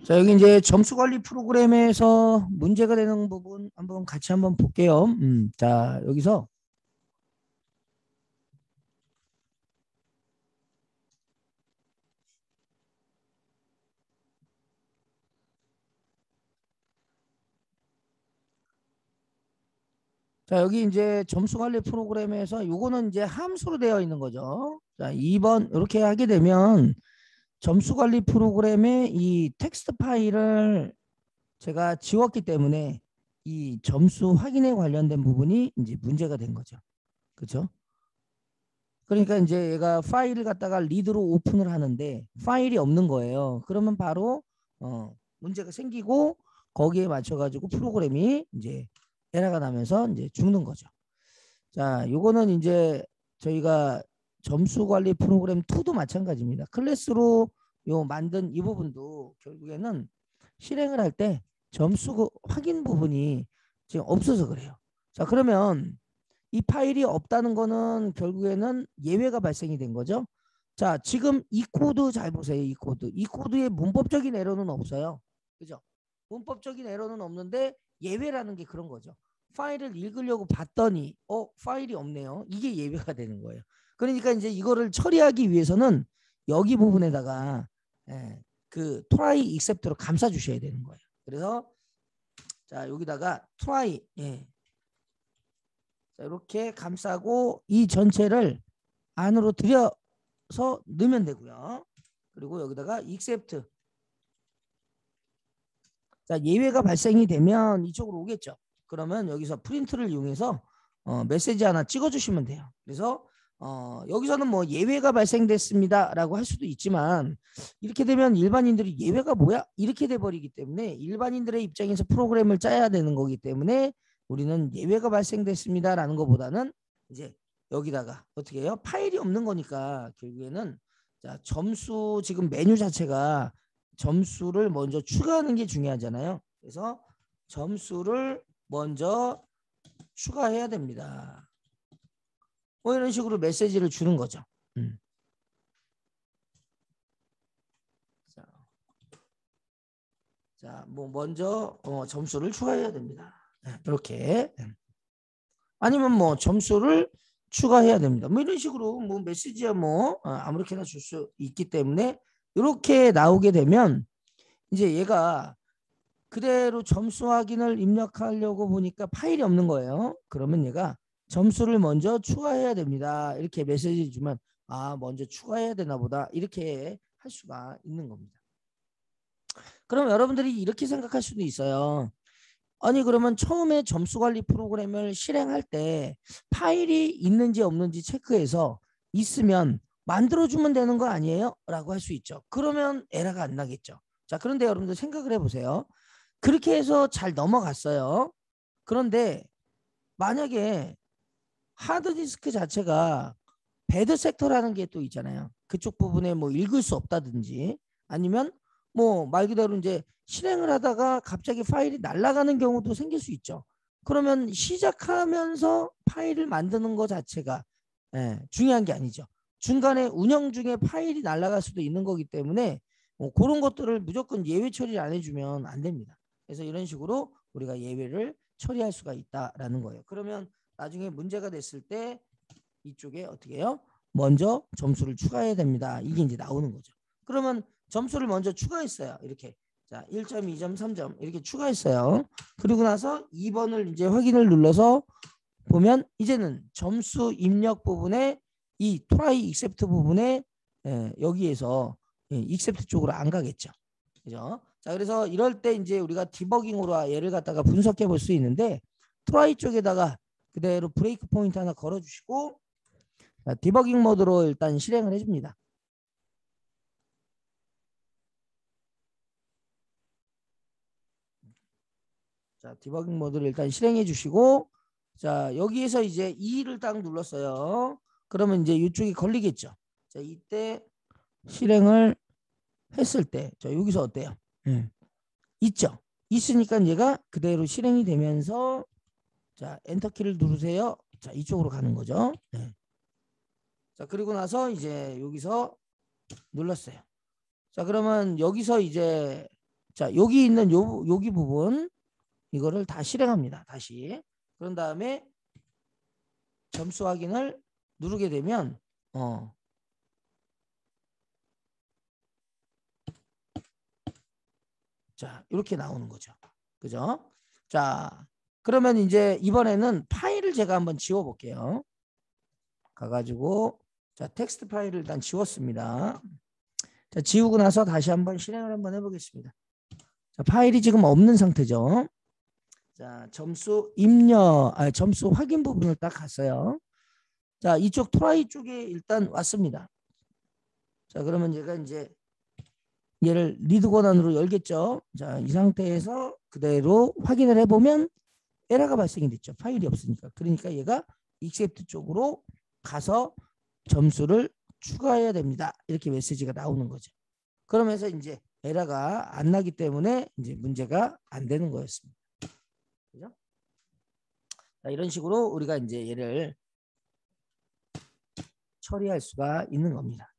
자, 여기 이제 점수 관리 프로그램에서 문제가 되는 부분 같이 한번 볼게요. 자, 여기서 자, 여기 이제 점수 관리 프로그램에서 요거는 이제 함수로 되어 있는 거죠. 자, 2번 이렇게 하게 되면 점수 관리 프로그램의 이 텍스트 파일을 제가 지웠기 때문에 이 점수 확인에 관련된 부분이 이제 문제가 된 거죠. 그렇죠? 그러니까 이제 얘가 파일을 갖다가 리드로 오픈을 하는데 파일이 없는 거예요. 그러면 바로 문제가 생기고 거기에 맞춰 가지고 프로그램이 이제 에러가 나면서 이제 죽는 거죠. 자, 요거는 이제 저희가 점수 관리 프로그램 2도 마찬가지입니다. 클래스로 요 만든 이 부분도 결국에는 실행을 할 때 점수 확인 부분이 지금 없어서 그래요. 자, 그러면 이 파일이 없다는 거는 결국에는 예외가 발생이 된 거죠. 자, 지금 이 코드 잘 보세요. 이 코드. 이 코드에 문법적인 에러는 없어요. 그죠? 문법적인 에러는 없는데 예외라는 게 그런 거죠. 파일을 읽으려고 봤더니 파일이 없네요. 이게 예외가 되는 거예요. 그러니까 이제 이거를 처리하기 위해서는 여기 부분에다가 그 try except로 감싸 주셔야 되는 거예요. 그래서 자, 여기다가 try 자, 이렇게 감싸고 이 전체를 안으로 들여서 넣으면 되고요. 그리고 여기다가 except 자, 예외가 발생이 되면 이쪽으로 오겠죠. 그러면 여기서 프린트를 이용해서 메시지 하나 찍어주시면 돼요. 그래서 여기서는 뭐 예외가 발생됐습니다라고 할 수도 있지만 이렇게 되면 일반인들이 예외가 뭐야? 이렇게 돼버리기 때문에 일반인들의 입장에서 프로그램을 짜야 되는 거기 때문에 우리는 예외가 발생됐습니다라는 것보다는 이제 여기다가 어떻게 해요? 파일이 없는 거니까 결국에는 자, 점수 지금 메뉴 자체가 점수를 먼저 추가하는 게 중요하잖아요. 그래서 점수를 먼저 추가해야 됩니다. 뭐 이런 식으로 메시지를 주는 거죠. 자, 뭐 먼저 점수를 추가해야 됩니다. 이렇게 아니면 뭐 점수를 추가해야 됩니다. 뭐 이런 식으로 뭐 메시지야 뭐 아무렇게나 줄 수 있기 때문에 이렇게 나오게 되면 이제 얘가 그대로 점수 확인을 입력하려고 보니까 파일이 없는 거예요. 그러면 얘가 점수를 먼저 추가해야 됩니다. 이렇게 메시지 주면 먼저 추가해야 되나 보다 이렇게 할 수가 있는 겁니다. 그럼 여러분들이 이렇게 생각할 수도 있어요. 아니 그러면 처음에 점수 관리 프로그램을 실행할 때 파일이 있는지 없는지 체크해서 있으면 만들어주면 되는 거 아니에요? 라고 할 수 있죠. 그러면 에러가 안 나겠죠. 자, 그런데 여러분들 생각을 해보세요. 그렇게 해서 잘 넘어갔어요. 그런데 만약에 하드디스크 자체가 배드 섹터라는 게 또 있잖아요. 그쪽 부분에 뭐 읽을 수 없다든지 아니면 뭐 말 그대로 이제 실행을 하다가 갑자기 파일이 날아가는 경우도 생길 수 있죠. 그러면 시작하면서 파일을 만드는 것 자체가 중요한 게 아니죠. 중간에 운영 중에 파일이 날아갈 수도 있는 거기 때문에 그런 것들을 무조건 예외 처리를 안 해주면 안 됩니다. 그래서 이런 식으로 우리가 예외를 처리할 수가 있다라는 거예요. 그러면 나중에 문제가 됐을 때 이쪽에 어떻게 해요? 먼저 점수를 추가해야 됩니다. 이게 이제 나오는 거죠. 그러면 점수를 먼저 추가했어요. 이렇게 자 1점, 2점, 3점 이렇게 추가했어요. 그리고 나서 2번을 이제 확인을 눌러서 보면 이제는 점수 입력 부분에 이 try except 부분에 여기에서 except 쪽으로 안 가겠죠. 그죠? 자, 그래서 이럴 때 이제 우리가 디버깅으로 얘를 갖다가 분석해 볼 수 있는데 try 쪽에다가 그대로 브레이크 포인트 하나 걸어 주시고 디버깅 모드로 일단 실행을 해줍니다. 자, 디버깅 모드를 일단 실행해 주시고 자, 여기에서 이제 2를 딱 눌렀어요. 그러면 이제 이쪽이 걸리겠죠. 자, 이때 실행을 했을 때, 자, 여기서 어때요? 있죠. 있으니까 얘가 그대로 실행이 되면서 자, 엔터키를 누르세요. 자, 이쪽으로 가는 거죠. 자, 그리고 나서 이제 여기서 눌렀어요. 자, 그러면 여기서 이제 자, 여기 있는 여기 부분 이거를 다 실행합니다. 다시. 그런 다음에 점수 확인을 누르게 되면 자, 이렇게 나오는 거죠. 그죠? 자, 그러면 이제 이번에는 파일을 제가 한번 지워 볼게요. 가가지고 자, 텍스트 파일을 일단 지웠습니다. 자, 지우고 나서 다시 한번 실행을 한번 해보겠습니다. 자, 파일이 지금 없는 상태죠. 자, 점수 점수 확인 부분을 딱 갔어요. 자, 이쪽 트라이 쪽에 일단 왔습니다. 자, 그러면 제가 이제 얘를 리드 권한으로 열겠죠. 자, 이 상태에서 그대로 확인을 해보면 에러가 발생이 됐죠. 파일이 없으니까. 그러니까 얘가 accept 쪽으로 가서 점수를 추가해야 됩니다. 이렇게 메시지가 나오는 거죠. 그러면서 이제 에러가 안 나기 때문에 이제 문제가 안 되는 거였습니다. 그죠? 자, 이런 식으로 우리가 이제 얘를 처리할 수가 있는 겁니다.